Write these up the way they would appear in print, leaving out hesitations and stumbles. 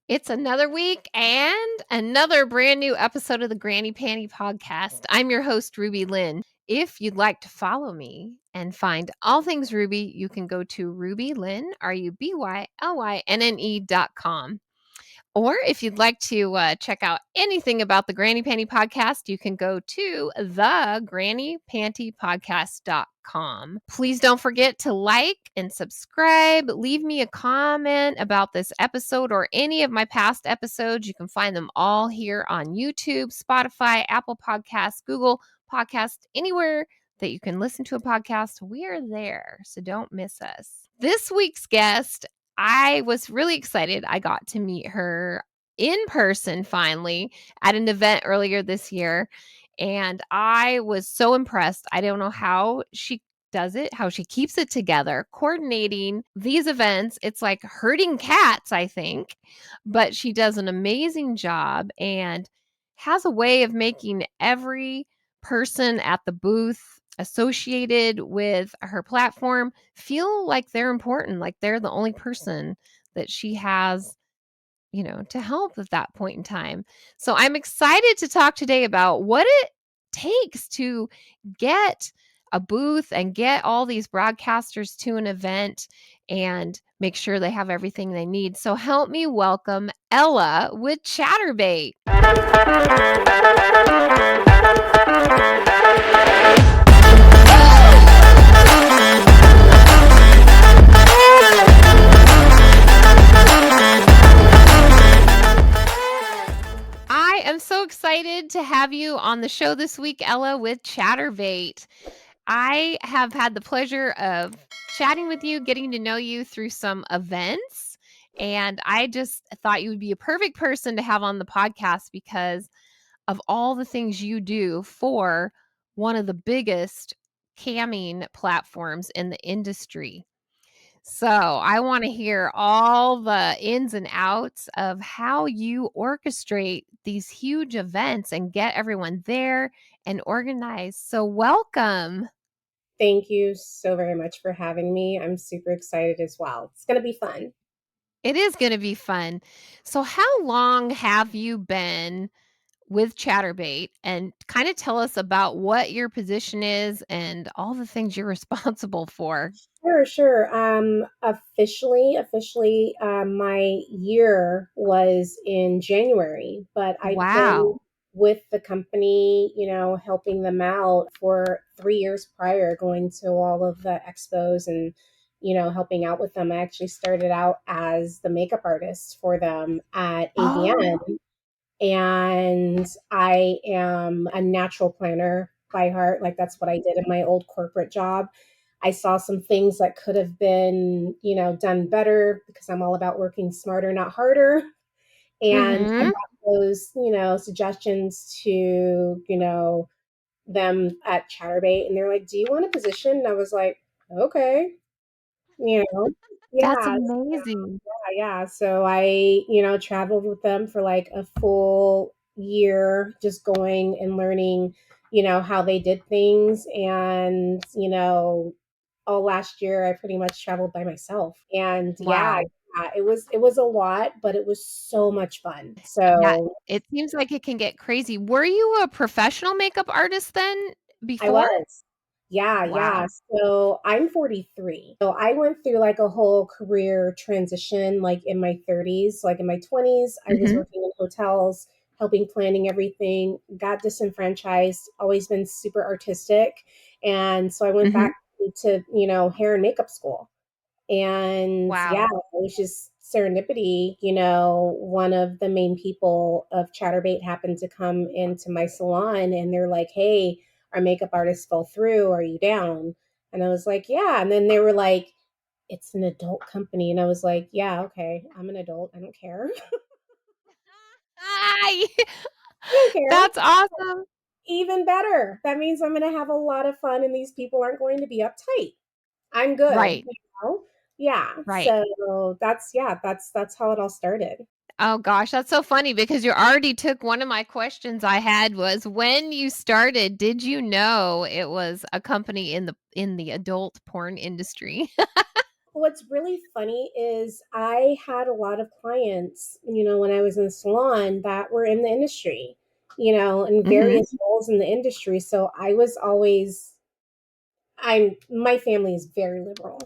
It's another week and another brand new episode of the Granny Panty podcast. I'm your host, RubyLynne. If you'd like to follow me and find all things Ruby, you can go to RubyLynne, RubyLynne.com. Or if you'd like to check out anything about the Granny Panty podcast, you can go to thegrannypantypodcast.com. Please don't forget to like and subscribe. Leave me a comment about this episode or any of my past episodes. You can find them all here on YouTube, Spotify, Apple Podcasts, Google Podcasts, anywhere that you can listen to a podcast. We are there, so don't miss us. This week's guest, I was really excited. I got to meet her in person finally at an event earlier this year. And I was so impressed. I don't know how she does it, how she keeps it together, coordinating these events. It's like herding cats, I think, but she does an amazing job and has a way of making every person at the booth associated with her platform feel like they're important, like they're the only person that she has, to help at that point in time. So I'm excited to talk today about what it takes to get a booth and get all these broadcasters to an event and make sure they have everything they need. So help me welcome Ella with Chaturbate. I am so excited to have you on the show this week, Ella, with Chaturbate. I have had the pleasure of chatting with you, getting to know you through some events, and I just thought you would be a perfect person to have on the podcast because of all the things you do for one of the biggest camming platforms in the industry. So I want to hear all the ins and outs of how you orchestrate these huge events and get everyone there and organized. So welcome. Thank you so very much for having me. I'm super excited as well. It's going to be fun. It is going to be fun. So how long have you been with Chaturbate, and kind of tell us about what your position is and all the things you're responsible for? Sure. Officially, my year was in January, but I've been Wow. with the company, helping them out for 3 years prior, going to all of the expos and, helping out with them. I actually started out as the makeup artist for them at Oh, ABN. And I am a natural planner by heart. Like that's what I did in my old corporate job. I saw some things that could have been, done better because I'm all about working smarter, not harder. And I mm-hmm. brought those, suggestions to, them at Chaturbate. And they're like, do you want a position? And I was like, okay, That's yeah. amazing. Yeah. So I, traveled with them for like a full year, just going and learning, how they did things. And, all last year I pretty much traveled by myself. And Wow. it was a lot, but it was so much fun. Yeah, So it seems like it can get crazy. Were you a professional makeup artist then I before? was. Yeah. Wow. So I'm 43. So I went through like a whole career transition, like in my 30s. Like in my 20s, I was Mhm, working in hotels, helping planning everything, got disenfranchised, always been super artistic. And so I went mhm. back to, hair and makeup school. And yeah, Wow. it was just serendipity. One of the main people of Chaturbate happened to come into my salon and they're like, hey, our makeup artist fell through. Are you down? And I was like, yeah. And then they were like, it's an adult company. And I was like, yeah, okay. I'm an adult. I don't care. Ay, I don't care. that's awesome. Even better. That means I'm going to have a lot of fun and these people aren't going to be uptight. I'm good. Right, Yeah. right. So that's how it all started. Oh gosh, that's so funny because you already took one of my questions I had was when you started, did you know it was a company in the adult porn industry? what's really funny is I had a lot of clients, when I was in the salon that were in the industry, in Mhm. various roles in the industry. So I was always, my family is very liberal.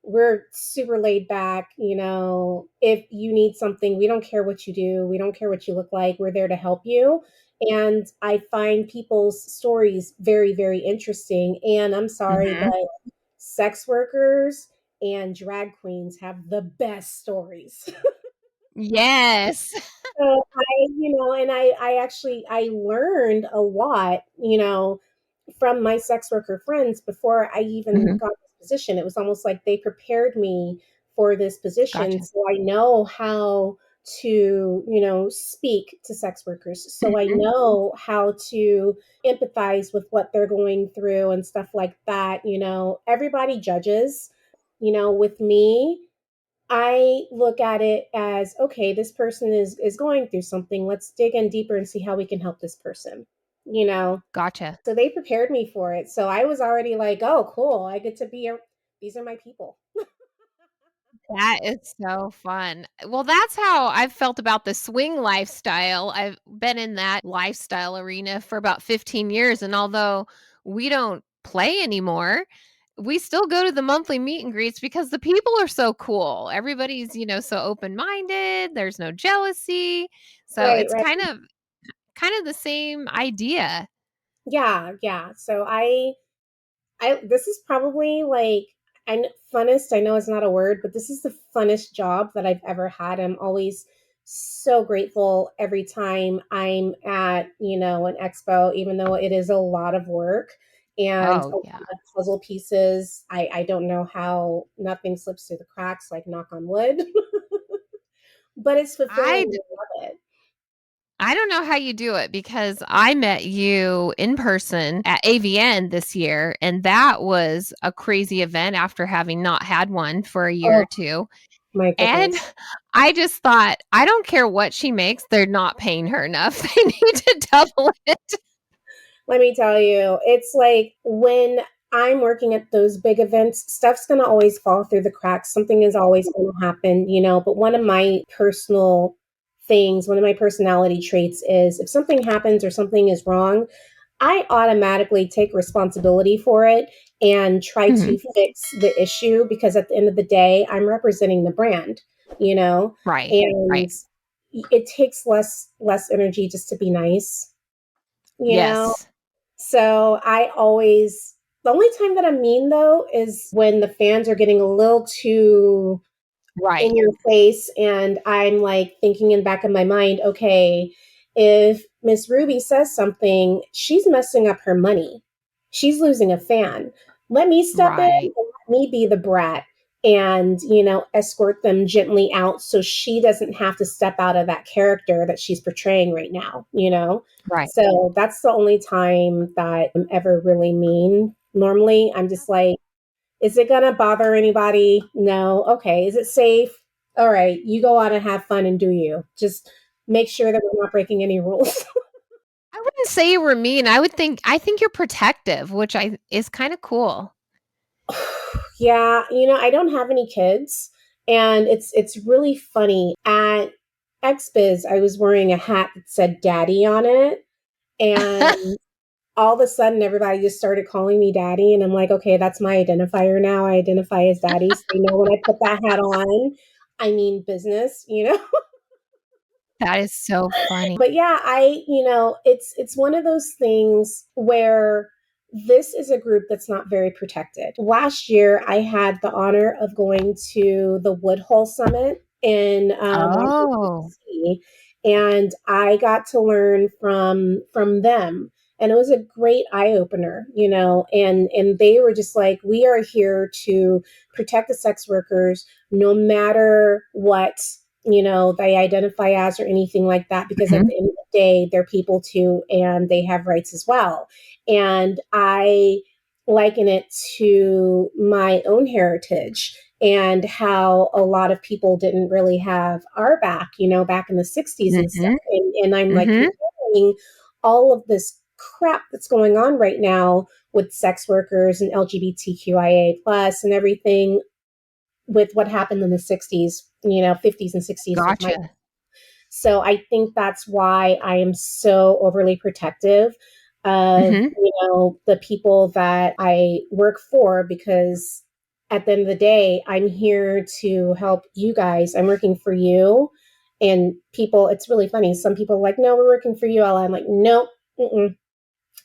We're super laid back. If you need something, we don't care what you do. We don't care what you look like. We're there to help you. And I find people's stories very, very interesting. And I'm sorry, Mhm. but sex workers and drag queens have the best stories. Yes. So and I actually I learned a lot, from my sex worker friends before I even Mhm. got this position. It was almost like they prepared me for this position. Gotcha. So I know how to, speak to sex workers. So I Mhm. know how to empathize with what they're going through and stuff like that. Everybody judges, with me. I look at it as, okay, this person is going through something. Let's dig in deeper and see how we can help this person. You know, Gotcha. so they prepared me for it. So I was already like, oh, cool. I get to these are my people. That is so fun. Well, that's how I've felt about the swing lifestyle. I've been in that lifestyle arena for about 15 years, and although we don't play anymore, we still go to the monthly meet and greets because the people are so cool. Everybody's, so open-minded, there's no jealousy. So Right, it's right. kind of the same idea. Yeah, yeah. So I this is probably like funnest. I know it's not a word, but this is the funnest job that I've ever had. I'm always so grateful every time I'm at, an expo, even though it is a lot of work and Oh, a lot yeah. of puzzle pieces. I don't know how nothing slips through the cracks, like knock on wood, but it's fulfilling. I I love it. I don't know how you do it because I met you in person at AVN this year, and that was a crazy event after having not had one for a year Oh or 2. my And goodness. I just thought, I don't care what she makes, they're not paying her enough. They need to double it. Let me tell you, it's like when I'm working at those big events, stuff's going to always fall through the cracks. Something is always going to happen, But one of my personal things, one of my personality traits is if something happens or something is wrong, I automatically take responsibility for it and try Mhm. to fix the issue because at the end of the day, I'm representing the brand, you know? Right, And right. it takes less energy just to be nice, you know? Yes. So the only time that I'm mean though is when the fans are getting a little too Right, in your face and I'm like thinking in back of my mind, okay, if Miss Ruby says something, she's messing up her money. She's losing a fan. Let me step in right, and let me be the brat and, escort them gently out so she doesn't have to step out of that character that she's portraying right now. right. So that's the only time that I'm ever really mean. Normally, I'm just like, is it gonna bother anybody? No. Okay. Is it safe? All right. You go on and have fun and do you. Just make sure that we're not breaking any rules. I wouldn't say you were mean. I think you're protective, which I is kinda cool. Yeah, I don't have any kids, and it's really funny. At XBiz, I was wearing a hat that said "Daddy" on it, and all of a sudden, everybody just started calling me Daddy, and I'm like, okay, that's my identifier now. I identify as Daddy, so they know when I put that hat on, I mean business. That is so funny. But yeah, it's one of those things where this is a group that's not very protected. Last year, I had the honor of going to the Woodhull Summit in Washington Oh, D.C., and I got to learn from them. And it was a great eye opener, and they were just like, we are here to protect the sex workers no matter what they identify as or anything like that, because at mhm, the end of the day, they're people too, and they have rights as well. And I liken it to my own heritage and how a lot of people didn't really have our back in the 60s and stuff. mhm, And I'm like mhm. comparing all of this crap that's going on right now with sex workers and LGBTQIA plus and everything. with what happened in the 60s, 50s and 60s with my. Gotcha. So I think that's why I am so overly protective of, Mhm. the people that I work for, because at the end of the day, I'm here to help you guys. I'm working for you. And people, it's really funny. Some people are like, no, we're working for you, Ella. I'm like, nope. Mm-mm.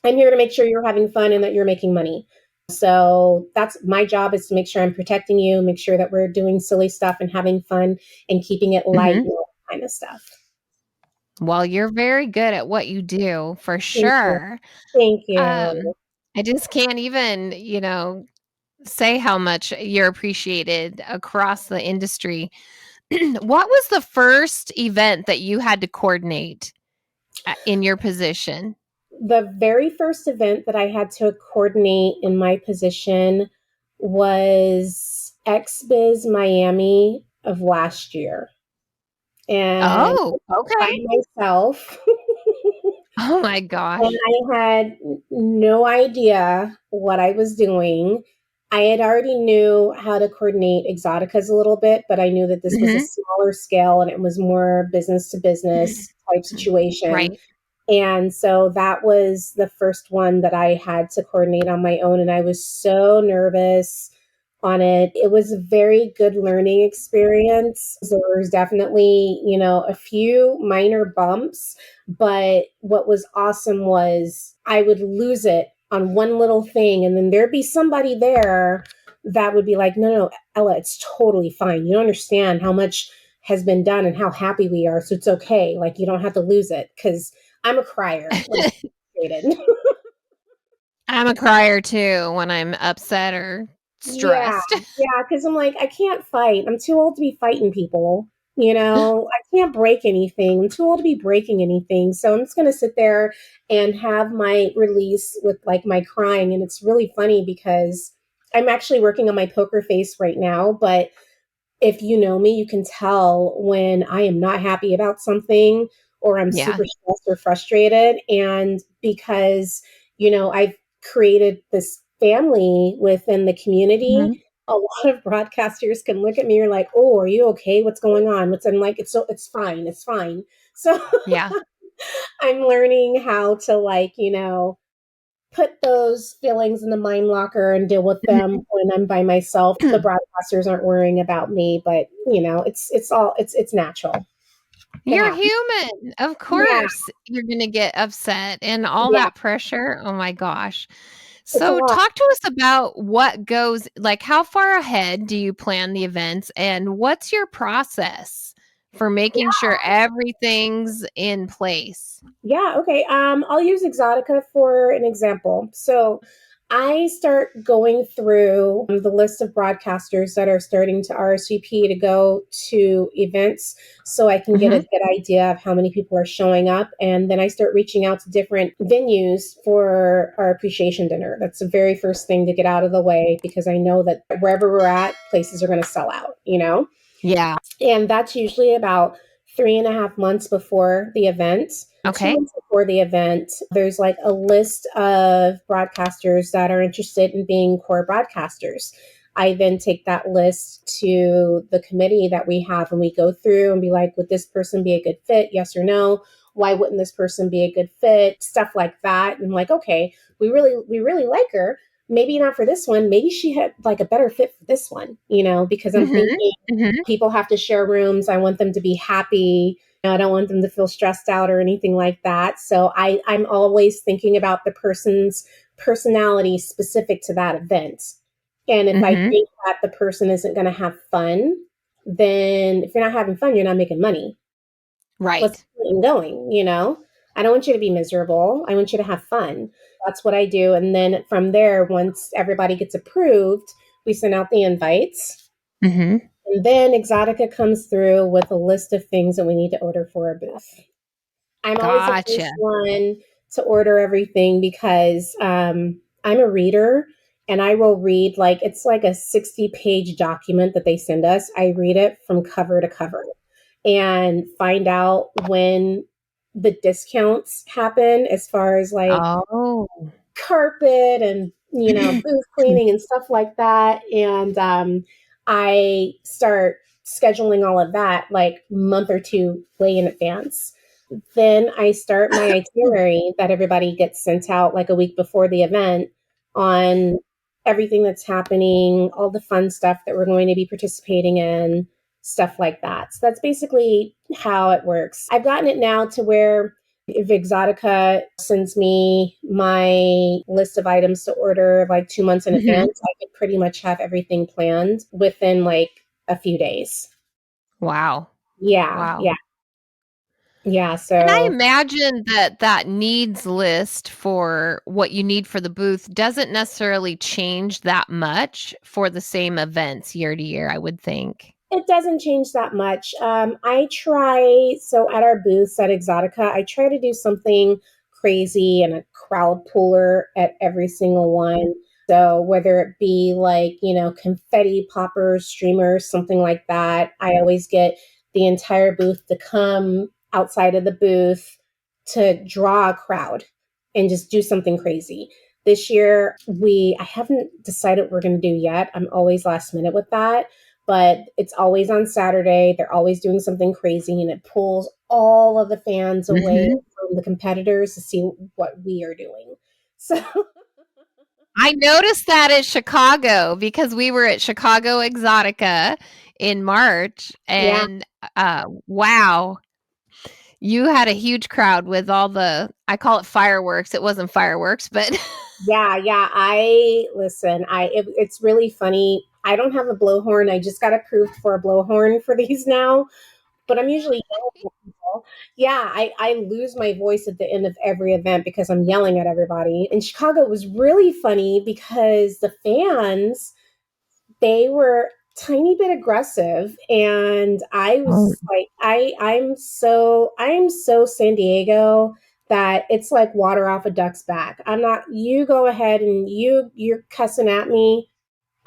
I'm here to make sure you're having fun and that you're making money. So that's my job, is to make sure I'm protecting you, make sure that we're doing silly stuff and having fun and keeping it light Mhm. and all that kind of stuff. Well, you're very good at what you do for Thank you. sure. Thank you. I just can't even, say how much you're appreciated across the industry. What was the first event that you had to coordinate in your position? The very first event that I had to coordinate in my position was XBiz Miami of last year. And Oh, by okay. myself. Oh my And gosh. I had no idea what I was doing. I had already knew how to coordinate Exoticas a little bit, but I knew that this was a Mhm. smaller scale and it was more business to business type situation. Right. And so that was the first one that I had to coordinate on my own. And I was so nervous on it. It was a very good learning experience. There was definitely, a few minor bumps, but what was awesome was I would lose it on one little thing. And then there'd be somebody there that would be like, no, no, Ella, it's totally fine. You don't understand how much has been done and how happy we are. So it's okay. Like, you don't have to lose it, because I'm a crier when I'm frustrated. I'm a crier too when I'm upset or Yeah, stressed. yeah, because I'm like, I can't fight. I'm too old to be fighting people. I can't break anything. I'm too old to be breaking anything. So I'm just going to sit there and have my release with like my crying. And it's really funny because I'm actually working on my poker face right now. But if you know me, you can tell when I am not happy about something or I'm Yeah. super stressed or frustrated. And because, I've created this family within the community, Mhm. a lot of broadcasters can look at me and like, oh, are you okay? What's going on? I'm like, it's fine. It's fine. So Yeah. I'm learning how to put those feelings in the mind locker and deal with them when I'm by myself. The broadcasters aren't worrying about me, but it's natural. It You're happens. human. Of Yeah, course, you're gonna get upset and all yeah, that pressure. Oh my gosh. it's a So lot. talk to us about what goes like how far ahead do you plan the events and what's your process for making sure everything's in place? Yeah, okay. I'll use Exotica for an example. So I start going through the list of broadcasters that are starting to RSVP to go to events so I can get a Mhm. good idea of how many people are showing up. And then I start reaching out to different venues for our appreciation dinner. That's the very first thing to get out of the way, because I know that wherever we're at, places are going to sell out. Yeah. And that's usually about 3.5 months before the event. Two Okay. months before the event, there's like a list of broadcasters that are interested in being core broadcasters. I then take that list to the committee that we have, and we go through and be like, would this person be a good fit? Yes or no? Why wouldn't this person be a good fit? Stuff like that. And I'm like, okay, we really like her. Maybe not for this one. Maybe she had like a better fit for this one, because I'm Mhm. thinking Mhm. people have to share rooms. I want them to be happy. I don't want them to feel stressed out or anything like that. So I'm always thinking about the person's personality specific to that event. And if I Mhm. think that the person isn't going to have fun, then if you're not having fun, you're not making money. What's Right. the point in going? I don't want you to be miserable. I want you to have fun. That's what I do. And then from there, once everybody gets approved, we send out the invites. Mhm. And then Exotica comes through with a list of things that we need to order for our booth. I'm always the Gotcha. first one to order everything because I'm a reader, and I will read, like, it's like a 60-page document that they send us. I read it from cover to cover and find out when the discounts happen, as far as like Oh. carpet and booth cleaning and stuff like that. And I start scheduling all of that like a month or two way in advance. Then I start my itinerary that everybody gets sent out like a week before the event on everything that's happening, all the fun stuff that we're going to be participating in, stuff like that. So that's basically how it works. I've gotten it now to where if Exotica sends me my list of items to order like 2 months in Mhm. advance, I could pretty much have everything planned within like a few days. Wow. Yeah, Wow. yeah, yeah. And I So imagine that that needs list for what you need for the booth doesn't necessarily change that much for the same events year to year, I would think. it doesn't change that much. I try, so at our booths at Exotica, I try to do something crazy and a crowd puller at every single one. So whether it be like, confetti poppers, streamers, something like that, I always get the entire booth to come outside of the booth to draw a crowd and just do something crazy. This year, I haven't decided what we're going to do yet. I'm always last minute with that, but it's always on Saturday. They're always doing something crazy, and it pulls all of the fans away Mhm. from the competitors to see what we are doing. So, I noticed that at Chicago because we were at Chicago Exotica in March, yeah, and, wow, you had a huge crowd with all the I call it fireworks, it wasn't fireworks, but yeah, yeah. It's really funny. I don't have a blowhorn. I just got approved for a blowhorn for these now, but I'm usually yelling at people. Yeah, I lose my voice at the end of every event because I'm yelling at everybody. In Chicago, it was really funny because the fans, they were tiny bit aggressive, and I Oh. was like, I'm so San Diego that it's like water off a duck's back. I'm not, you go ahead and you're cussing at me.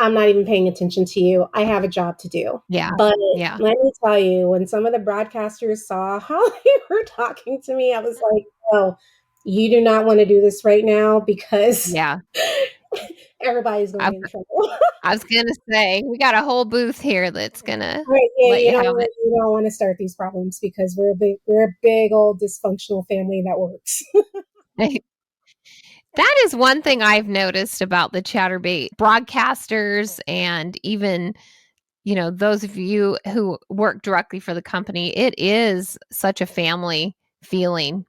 I'm not even paying attention to you. I have a job to do. Yeah, But yeah, let me tell you, when some of the broadcasters saw how they were talking to me, I was like, oh, you do not want to do this right now because yeah. everybody's going I to get in trouble. I was gonna say, we got a whole booth here that's gonna Right, yeah, let you have it. you don't want to start these problems because we're a big old dysfunctional family that works. That is one thing I've noticed about the Chaturbate broadcasters and even, those of you who work directly for the company, it is such a family feeling,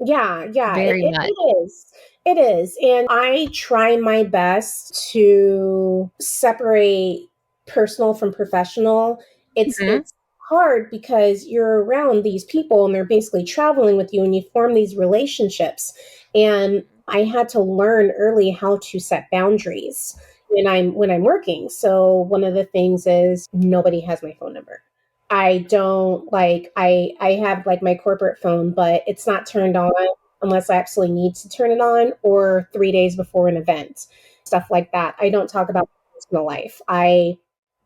Yeah, yeah, it, very it, much. it is. It is. And I try my best to separate personal from professional. It's Mhm. it's hard because you're around these people and they're basically traveling with you and you form these relationships. And I had to learn early how to set boundaries when I'm working. So one of the things is nobody has my phone number. I don't like I have like my corporate phone, but it's not turned on unless I absolutely need to turn it on or 3 days before an event. Stuff like that. I don't talk about my personal life. I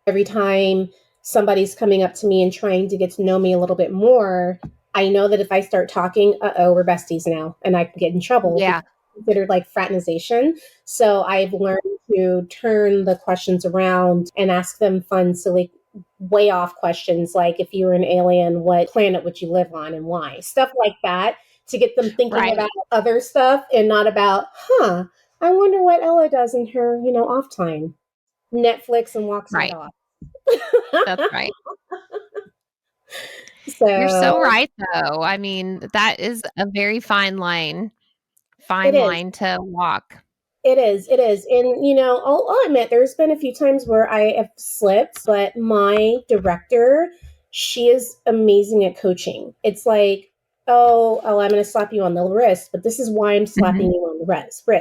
Every time somebody's coming up to me and trying to get to know me a little bit more, I know that if I start talking, uh-oh, we're besties now, and I can get in trouble because Yeah, it's considered like fraternization. So I've learned to turn the questions around and ask them fun, silly, way off questions like if you were an alien, what planet would you live on and why? Stuff like that to get them thinking right, about other stuff and not about, I wonder what Ella does in her, off time. Netflix and walks her right. dog. That's right. You're so So right, though. I mean, that is a very it fine is. line to walk. It is. It is. And, I'll admit there's been a few times where I have slipped, but my director, she is amazing at coaching. It's like, oh, I'm going to slap you on the wrist, but this is why I'm slapping Mhm, you on the wrist. At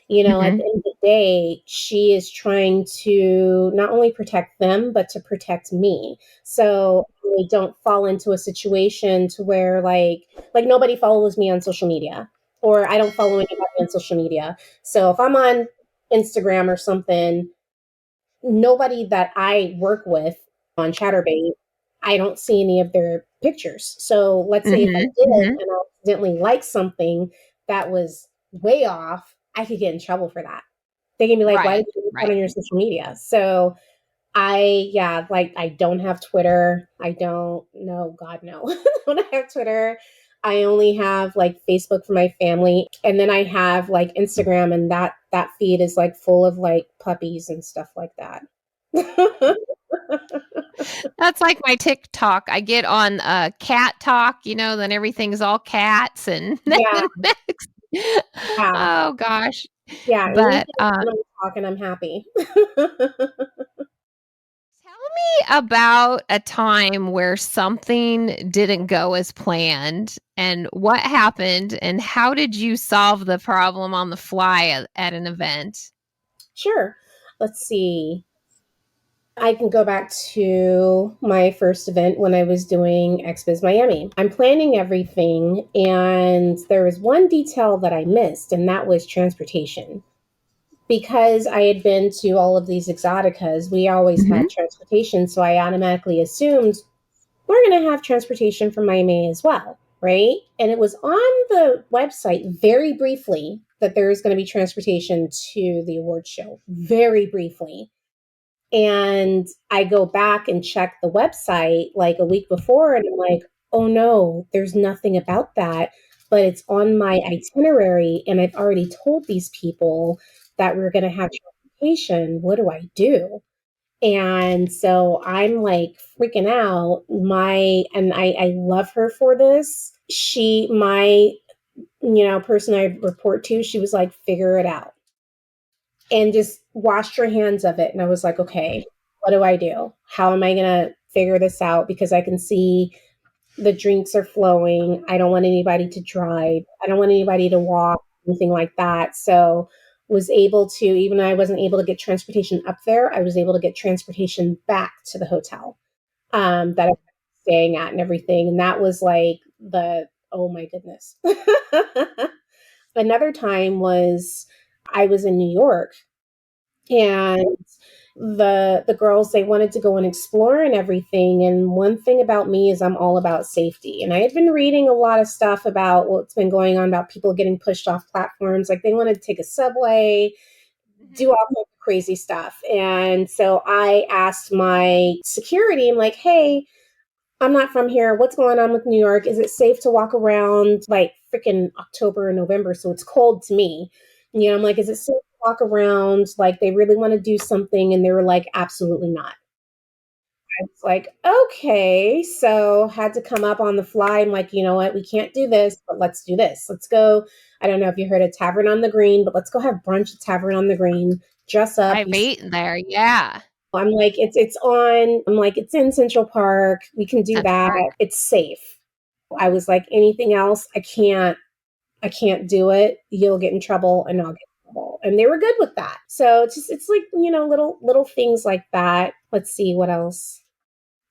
the mhm. end of the day, she is trying to not only protect them, but to protect me. So they don't fall into a situation to where like nobody follows me on social media or I don't follow anybody on social media. So if I'm on Instagram or something, nobody that I work with on Chaturbate, I don't see any of their pictures. So let's say if I Mhm, did mhm. and I accidentally like something that was way off, I could get in trouble for that. They can be like, why Right, did you put that right. on your social media? So I don't have Twitter. I don't, no, God, no. I don't have Twitter. I only have like Facebook for my family. And then I have like Instagram, and that feed is like full of like puppies and stuff like that. That's like my TikTok. I get on cat talk, then everything's all cats and then Yeah, the next. yeah, Oh gosh. yeah. Anything But animal talk and I'm happy. tell me about a time where something didn't go as planned and what happened and how did you solve the problem on the fly at an event? Sure. Let's see. I can go back to my first event when I was doing XBiz Miami. I'm planning everything, and there was one detail that I missed, and that was transportation. Because I had been to all of these exoticas, we always had Mhm. transportation, so I automatically assumed we're going to have transportation from Miami as well, right? And it was on the website very briefly that there is going to be transportation to the award show, very briefly. And I go back and check the website like a week before, and I'm like, oh no, there's nothing about that. But it's on my itinerary, and I've already told these people that we're going to have transportation. What do I do? And so I'm like freaking out. And I love her for this. Person I report to, she was like, figure it out, and just washed her hands of it. And I was like, okay, what do I do? How am I going to figure this out? Because I can see the drinks are flowing. I don't want anybody to drive. I don't want anybody to walk, anything like that. So was able to, even though I wasn't able to get transportation up there, I was able to get transportation back to the hotel that I was staying at and everything. And that was like oh my goodness. Another time was I was in New York, and the girls, they wanted to go and explore and everything. And one thing about me is I'm all about safety, and I had been reading a lot of stuff about what's been going on about people getting pushed off platforms, like they wanted to take a subway, do Mhm. all kinds of crazy stuff. And so I asked my security, I'm like, hey, I'm not from here. What's going on with New York? Is it safe to walk around like freaking October and November? So it's cold to me. I'm like, is it safe to walk around? Like, they really want to do something. And they were like, absolutely not. I was like, okay. So had to come up on the fly. I'm like, you know what? We can't do this, but let's do this. Let's go. I don't know if you heard of Tavern on the Green, but let's go have brunch at Tavern on the Green. Dress up. I've eaten there. Yeah. I'm like, I'm like, it's in Central Park. We can do Central that. Park. It's safe. I was like, anything else, I can't do it. You'll get in trouble and I'll get in trouble. And they were good with that. So it's like, little things like that. Let's see what else.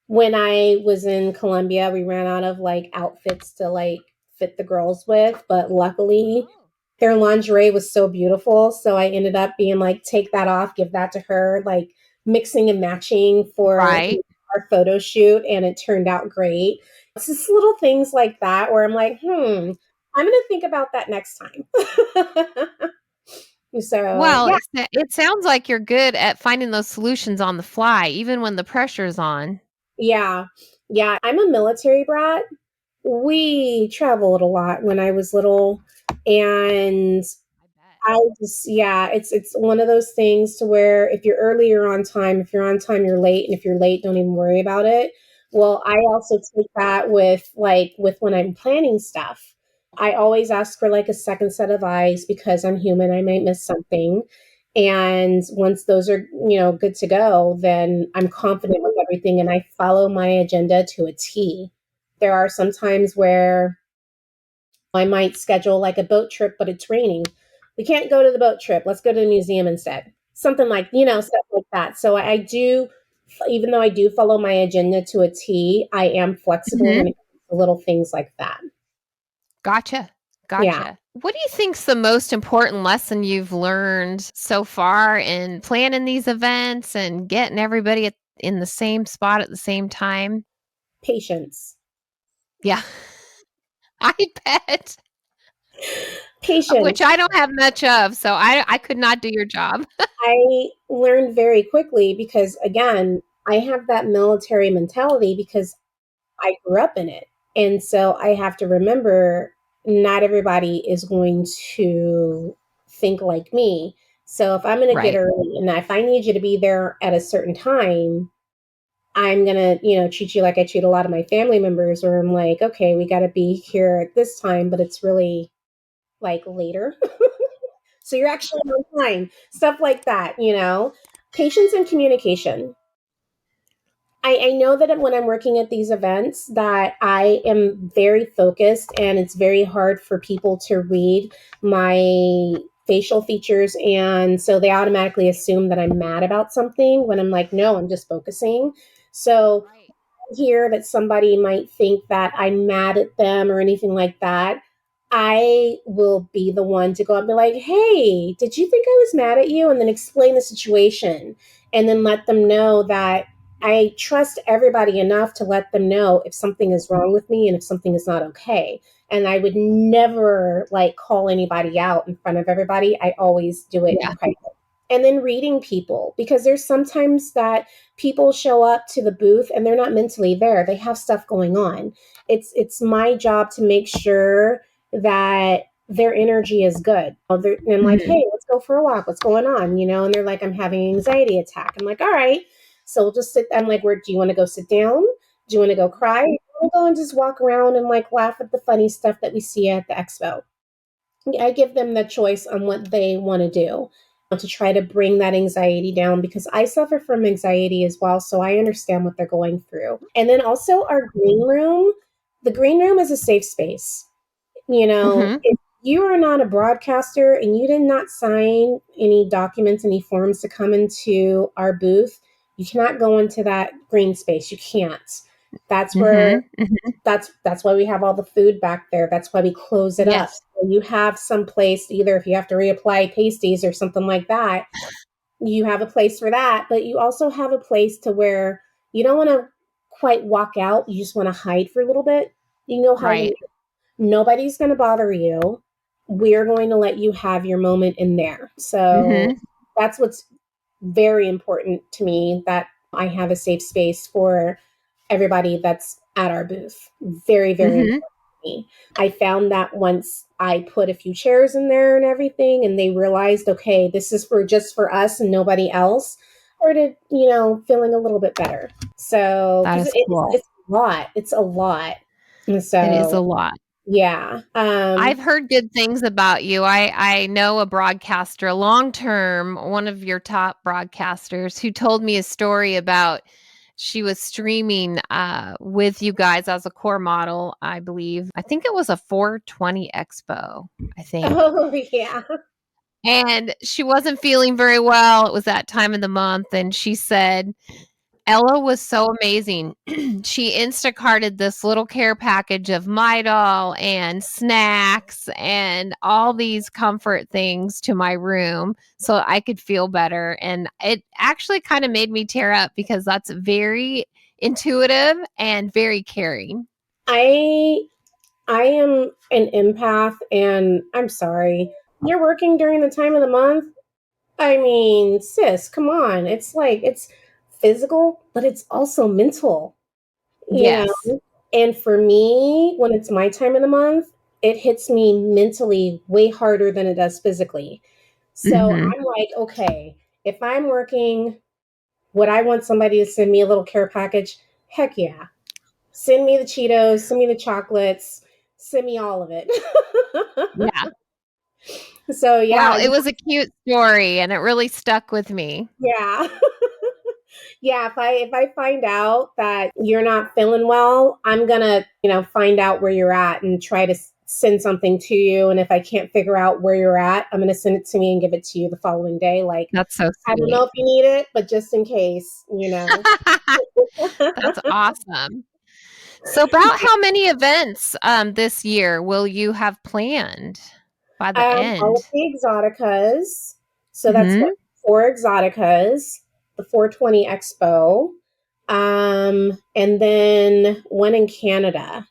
When I was in Colombia, we ran out of like outfits to like fit the girls with, but luckily Oh. their lingerie was so beautiful. So I ended up being like, take that off, give that to her, like mixing and matching for Right. our photo shoot. And it turned out great. It's just little things like that where I'm like, I'm going to think about that next time. So, Well, yeah, it sounds like you're good at finding those solutions on the fly, even when the pressure's on. yeah, yeah. I'm a military brat. We traveled a lot when I was little, and I bet. it's one of those things to where if you're early, you're on time. If you're on time, you're late, and if you're late, don't even worry about it. Well, I also take that with when I'm planning stuff. I always ask for like a second set of eyes because I'm human. I might miss something. And once those are, good to go, then I'm confident with everything and I follow my agenda to a T. There are some times where I might schedule like a boat trip, but it's raining. We can't go to the boat trip. Let's go to the museum instead. Something like, stuff like that. So I do, even though I do follow my agenda to a T, I am flexible Mhm. when it comes to little things like that. Gotcha. Yeah, Gotcha. What do you think's the most important lesson you've learned so far in planning these events and getting everybody in the same spot at the same time? patience. Yeah, I bet. Patience. which I don't have much of, so I could not do your job. I learned very quickly because, again, I have that military mentality because I grew up in it. And so I have to remember not everybody is going to think like me. So if I'm going to get Right. early and if I need you to be there at a certain time, I'm going to, treat you like I treat a lot of my family members, where I'm like, okay, we got to be here at this time, but it's really like later. So you're actually on time. Stuff like that. Patience and communication. I know that when I'm working at these events that I am very focused, and it's very hard for people to read my facial features, and so they automatically assume that I'm mad about something when I'm like, no, I'm just focusing. So Right. hear that somebody might think that I'm mad at them or anything like that, I will be the one to go up and be like, hey, did you think I was mad at you? And then explain the situation, and then let them know that I trust everybody enough to let them know if something is wrong with me and if something is not okay. And I would never like call anybody out in front of everybody. I always do it in Yeah. private. And then reading people, because there's sometimes that people show up to the booth and they're not mentally there. They have stuff going on. It's my job to make sure that their energy is good. And I'm like, Mhm. hey, let's go for a walk. What's going on? And they're like, I'm having an anxiety attack. I'm like, all right. So we'll just sit. I'm like, where do you want to go sit down? Do you want to go cry? We'll go and just walk around and like laugh at the funny stuff that we see at the expo. I give them the choice on what they want to do to try to bring that anxiety down, because I suffer from anxiety as well. So I understand what they're going through. And then also our green room. The green room is a safe space. Mhm. If you are not a broadcaster and you did not sign any documents, any forms to come into our booth, you cannot go into that green space. You can't. That's where Mhm. Mhm. that's why we have all the food back there. That's why we close it up. Yes. So you have some place, either if you have to reapply pasties or something like that, you have a place for that. But you also have a place to where you don't want to quite walk out. You just want to hide for a little bit. You can go hide in. Right. Nobody's going to bother you. We're going to let you have your moment in there. So Mhm. that's what's very important to me, that I have a safe space for everybody that's at our booth. Very, very important Mhm. to me. I found that once I put a few chairs in there and everything, and they realized, okay, this is for just for us and nobody else, started, feeling a little bit better. So, That because is it's, cool. it's a lot. It's a lot. And It is so, a lot. yeah. I've heard good things about you. I know a broadcaster, long term, one of your top broadcasters, who told me a story about she was streaming with you guys as a core model, I believe. I think it was a 420 Expo, I think. Oh, yeah. And she wasn't feeling very well. It was that time of the month. And she said, Ella was so amazing. She Instacarted this little care package of Midol and snacks and all these comfort things to my room so I could feel better. And it actually kind of made me tear up because that's very intuitive and very caring. I I am an empath, and I'm sorry. You're working during the time of the month? I mean, sis, come on. It's like it's physical, but it's also mental, you Yes. know? And for me, when it's my time of the month, it hits me mentally way harder than it does physically. So Mhm. I'm like, okay, if I'm working, would I want somebody to send me a little care package? Heck yeah. Send me the Cheetos, send me the chocolates, send me all of it. Yeah. So yeah, Well, it was a cute story and it really stuck with me. yeah. Yeah, if I find out that you're not feeling well, I'm gonna, find out where you're at and try to send something to you. And if I can't figure out where you're at, I'm gonna send it to me and give it to you the following day. Like, That's so I don't know sweet. if you need it, but just in case. That's awesome. So about how many events, this year will you have planned by the All of end? the exoticas. So that's what, Mhm. 4 exoticas, the 420 Expo, and then one in Canada.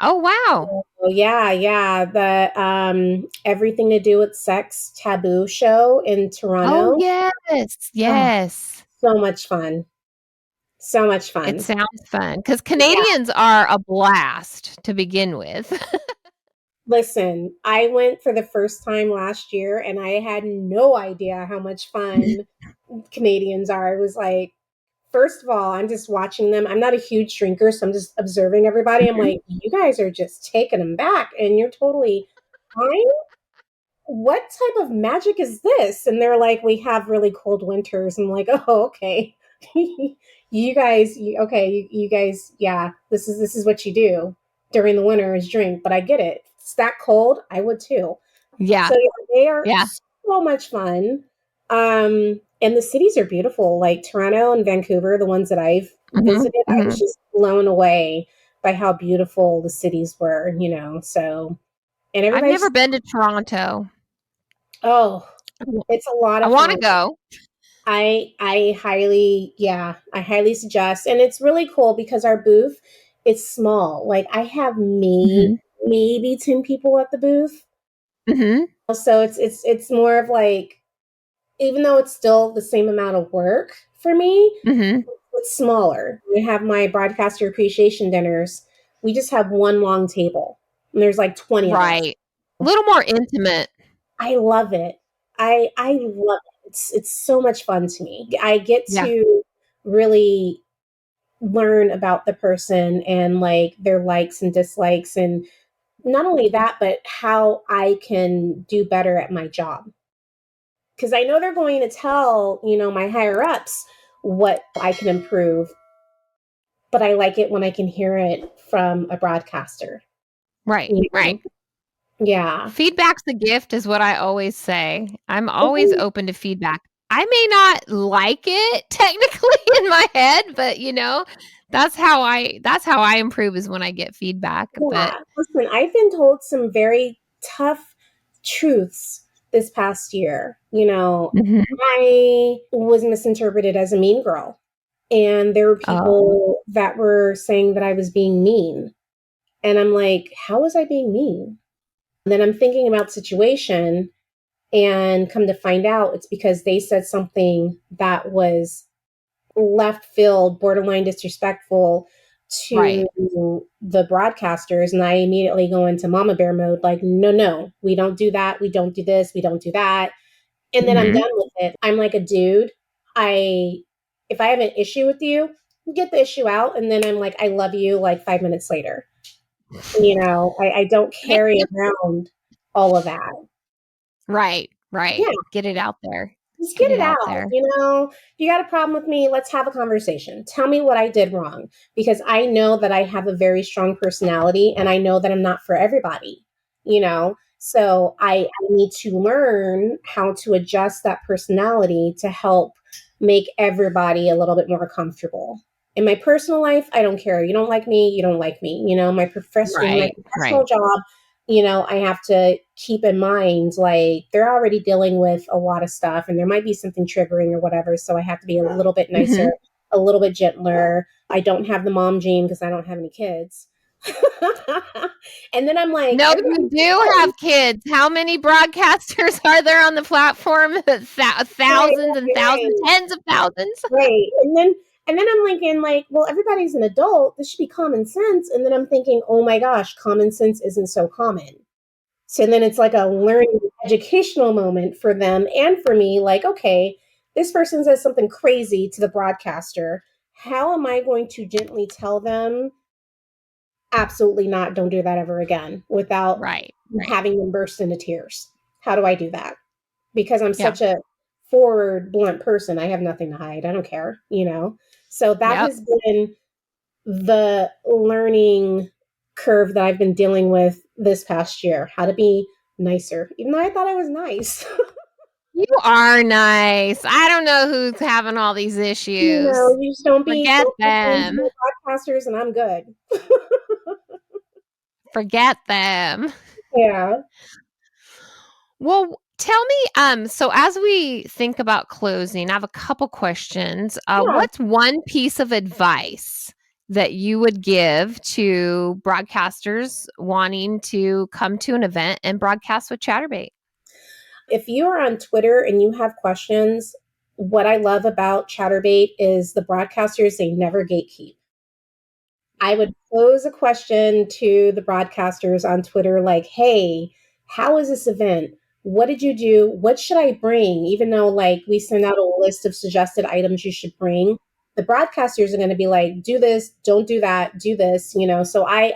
Oh, wow. Oh yeah. The Everything to Do with Sex taboo show in Oh, Toronto. yes. Oh, Yes. so much fun. So much It fun. sounds fun because Yeah. Canadians are a blast to begin with. Listen, I went for the first time last year and I had no idea how much fun Canadians are. It was like, first of all, I'm just watching them. I'm not a huge drinker, so I'm just observing everybody. I'm Mhm. like, you guys are just taking them back and you're totally fine. What type of magic is this? And they're like, we have really cold winters. I'm like, oh, okay. You guys, yeah, this is what you do during the winter is drink, but I get it. It's that cold, I would too. Yeah. So yeah, they are Yeah. so much fun. And the cities are beautiful, like Toronto and Vancouver, the ones that I've Mhm. visited. I was Mhm. just blown away by how beautiful the cities were, you know. So and I've everybody's never been to Toronto. oh, it's a lot I of wanna fun. go. I highly suggest, and it's really cool because our booth is small. Like I have Mhm. maybe 10 people at the booth. Mhm. So it's more of like, even though it's still the same amount of work for me, Mhm. it's smaller. We have my broadcaster appreciation dinners. We just have one long table, and there's like 20 of us. Right. A little more intimate. I love it. I love it. It's so much fun to me. I get Yeah. to really learn about the person and like their likes and dislikes, and not only that, but how I can do better at my job. Because I know they're going to tell, my higher ups what I can improve, but I like it when I can hear it from a broadcaster. Right. You Right. know? Yeah. Feedback's a gift is what I always say. I'm always Mhm. open to feedback. I may not like it technically in my head, but, that's how I improve is when I get feedback, but Yeah. Listen, I've been told some very tough truths this past year. Mhm. I was misinterpreted as a mean girl. And there were Oh, people that were saying that I was being mean. And I'm like, how was I being mean? And then I'm thinking about the situation and come to find out it's because they said something that was left field, borderline disrespectful to right. the broadcasters. And I immediately go into mama bear mode, like, no, we don't do that. We don't do this. We don't do that. And then I'm Mhm. done with it. I'm like a dude. I If I have an issue with you, get the issue out, and then I'm like, I love you like 5 minutes later. I don't carry around all of that. Right, right. Yeah, Get it out there. just Get get it it out out. there. You got a problem with me, let's have a conversation. Tell me what I did wrong, because I know that I have a very strong personality and I know that I'm not for everybody, So I need to learn how to adjust that personality to help make everybody a little bit more comfortable. In my personal life, I don't care. You don't like me, you don't like me. In my Right, professional right. job, I have to keep in mind, like, they're already dealing with a lot of stuff and there might be something triggering or whatever. So I have to be a little bit nicer, Mhm. a little bit gentler. I don't have the mom gene because I don't have any kids. And then I'm like, No, you everybody's do have kids. How many broadcasters are there on the platform? right, Thousands and thousands, right, tens of thousands. right. And then I'm thinking, like, well, everybody's an adult. This should be common sense. And then I'm thinking, oh my gosh, common sense isn't so common. So then it's like a learning educational moment for them and for me, like, okay, this person says something crazy to the broadcaster. How am I going to gently tell them, absolutely not, don't do that ever again, without Right, right. having them burst into tears? How do I do that? Because I'm Yeah. such a forward, blunt person. I have nothing to hide. I don't care. So that Yep. has been the learning curve that I've been dealing with this past year, how to be nicer, even though I thought I was nice. You are nice. I don't know who's having all these issues. You just don't be Forget don't be mean to them. my podcasters and I'm good. Forget them. Yeah. Well, tell me, so as we think about closing, I have a couple questions. Yeah. What's one piece of advice that you would give to broadcasters wanting to come to an event and broadcast with Chaturbate? If you are on Twitter and you have questions, what I love about Chaturbate is the broadcasters, they never gatekeep. I would pose a question to the broadcasters on Twitter like, hey, how is this event? What did you do? What should I bring? Even though like we send out a list of suggested items you should bring, the broadcasters are going to be like, do this, don't do that, do this, you know. So I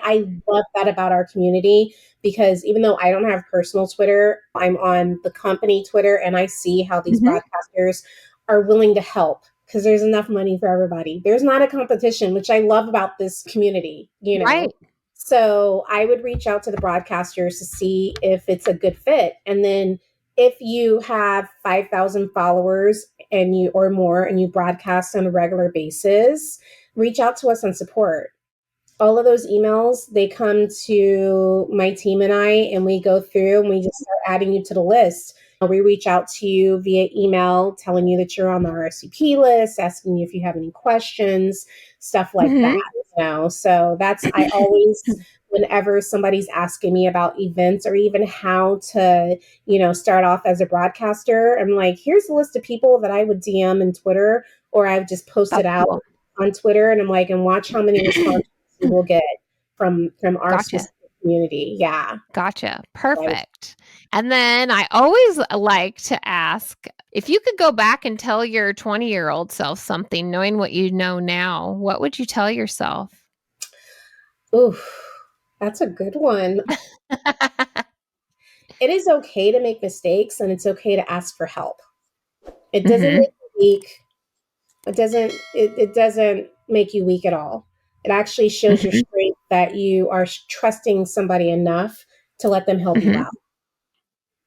love that about our community because even though I don't have personal Twitter, I'm on the company Twitter and I see how these broadcasters are willing to help because there's enough money for everybody. There's not a competition, which I love about this community, you know. Right. So I would reach out to the broadcasters to see if it's a good fit. And then if you have 5,000 followers and you or more and you broadcast on a regular basis, reach out to us on support. All of those emails, they come to my team and I, and we go through and we just start adding you to the list. We reach out to you via email, telling you that you're on the RSVP list, asking you if you have any questions, stuff like that. You know, so that's I always, whenever somebody's asking me about events or even how to, you know, start off as a broadcaster, I'm like, here's a list of people that I would DM in Twitter, or I would just post it out on Twitter, and I'm like, and watch how many responses we will get from our specific community. Yeah. Gotcha. Perfect. And then I always like to ask, if you could go back and tell your 20-year-old self something, knowing what you know now, what would you tell yourself? Oof, that's a good one. It is okay to make mistakes and it's okay to ask for help. It doesn't make you weak. It doesn't make you weak at all. It actually shows your strength that you are trusting somebody enough to let them help you out.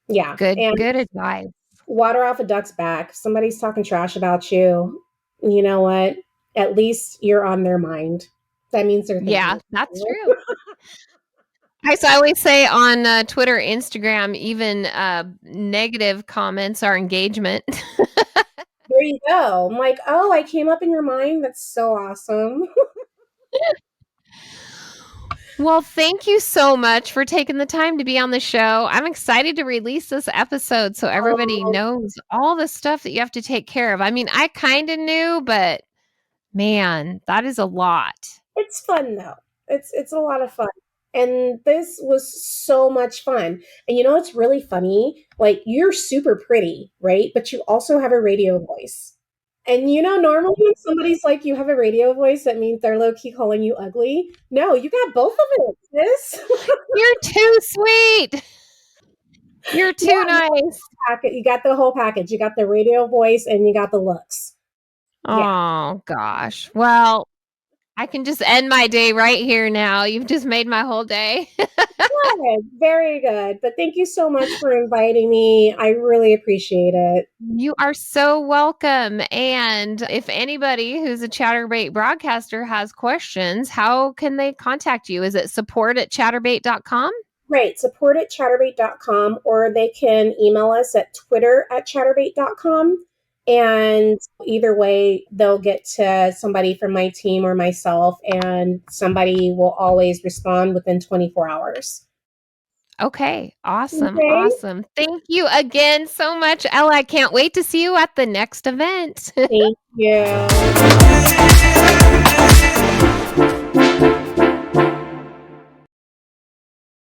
Yeah. Good advice. Water off a duck's back. If somebody's talking trash about you, you know what? At least you're on their mind. That means they're thinking. Yeah, that's true. So I always say on Twitter, Instagram, even negative comments are engagement. There you go. I'm like, oh, I came up in your mind. That's so awesome. Well, thank you so much for taking the time to be on the show. I'm excited to release this episode so everybody knows all the stuff that you have to take care of. I mean, I kind of knew, but man, that is a lot. It's fun though. It's a lot of fun. And this was so much fun. And you know what's really funny? Like you're super pretty, right? But you also have a radio voice. And you know, normally when somebody's like, you have a radio voice, that means they're low key calling you ugly. No, you got both of it, sis. You're too sweet. You're too nice. You got the whole package. You got the radio voice and you got the looks. Oh, gosh. Well, I can just end my day right here now. You've just made my whole day. Good. Very good. But thank you so much for inviting me. I really appreciate it. You are so welcome. And if anybody who's a Chaturbate broadcaster has questions, how can they contact you? Is it support@chaturbate.com? Right. Support@chaturbate.com, or they can email us at twitter@chaturbate.com. And either way, they'll get to somebody from my team or myself, and somebody will always respond within 24 hours. Okay. Awesome. Okay. Awesome. Thank you again so much, Ella. I can't wait to see you at the next event. Thank you.